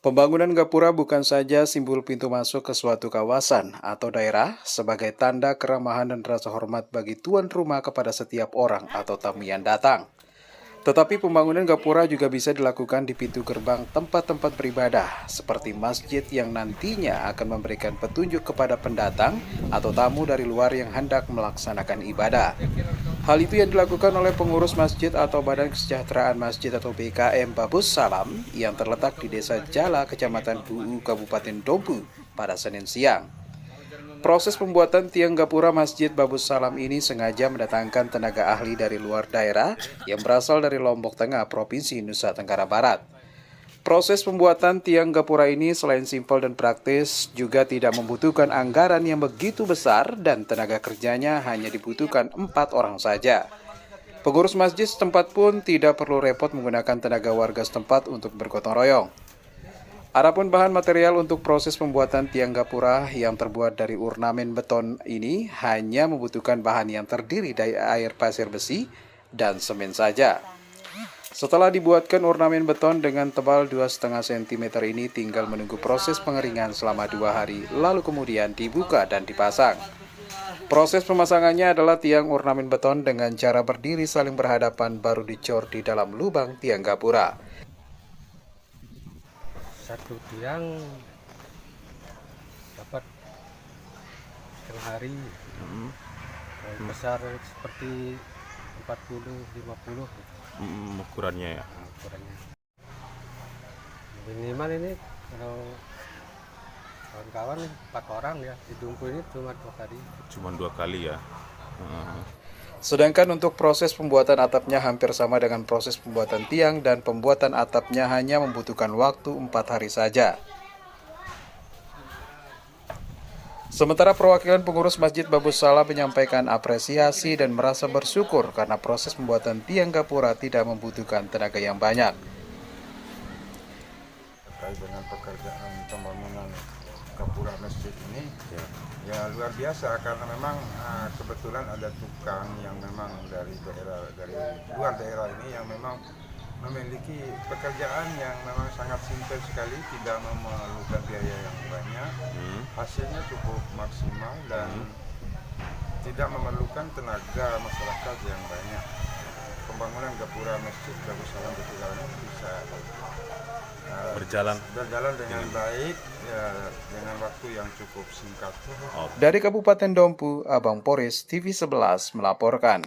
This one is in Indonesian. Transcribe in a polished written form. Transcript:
Pembangunan gapura bukan saja simbol pintu masuk ke suatu kawasan atau daerah sebagai tanda keramahan dan rasa hormat bagi tuan rumah kepada setiap orang atau tamu yang datang. Tetapi pembangunan gapura juga bisa dilakukan di pintu gerbang tempat-tempat beribadah, seperti masjid yang nantinya akan memberikan petunjuk kepada pendatang atau tamu dari luar yang hendak melaksanakan ibadah. Hal itu yang dilakukan oleh pengurus masjid atau Badan Kesejahteraan Masjid atau BKM Babus Salam yang terletak di Desa Jala, Kecamatan Buu, Kabupaten Dompu pada Senin siang. Proses pembuatan tiang gapura Masjid Babus Salam ini sengaja mendatangkan tenaga ahli dari luar daerah yang berasal dari Lombok Tengah, Provinsi Nusa Tenggara Barat. Proses pembuatan tiang gapura ini selain simpel dan praktis, juga tidak membutuhkan anggaran yang begitu besar dan tenaga kerjanya hanya dibutuhkan 4 orang saja. Pengurus masjid setempat pun tidak perlu repot menggunakan tenaga warga setempat untuk bergotong royong. Adapun bahan material untuk proses pembuatan tiang gapura yang terbuat dari ornamen beton ini hanya membutuhkan bahan yang terdiri dari air pasir besi dan semen saja. Setelah dibuatkan ornamen beton dengan tebal 2,5 cm ini tinggal menunggu proses pengeringan selama 2 hari, lalu kemudian dibuka dan dipasang. Proses pemasangannya adalah tiang ornamen beton dengan cara berdiri saling berhadapan baru dicor di dalam lubang tiang gapura. Satu tiang dapat setengah hari. Besar seperti 40-50 ukurannya ya. ukurannya. Minimal ini kalau kawan-kawan 4 orang ya, di Dumpu ini cuma 2 kali. Cuma 2 kali ya. Sedangkan untuk proses pembuatan atapnya hampir sama dengan proses pembuatan tiang dan pembuatan atapnya hanya membutuhkan waktu 4 hari saja. Sementara perwakilan pengurus Masjid Babus Salam menyampaikan apresiasi dan merasa bersyukur karena proses pembuatan tiang gapura tidak membutuhkan tenaga yang banyak. Terkait dengan pekerjaan pembangunan gapura masjid ini ya luar biasa karena memang kebetulan ada tukang yang memang dari luar daerah ini yang memang memiliki pekerjaan yang memang sangat simpel sekali, tidak memerlukan biaya yang banyak, hasilnya cukup maksimal dan tidak memerlukan tenaga masyarakat yang banyak. Pembangunan gapura masjid Babus Salam ini bisa berjalan dengan baik ya, dengan waktu yang cukup singkat. Dari Kabupaten Dompu, Abang Poris TV 11 melaporkan.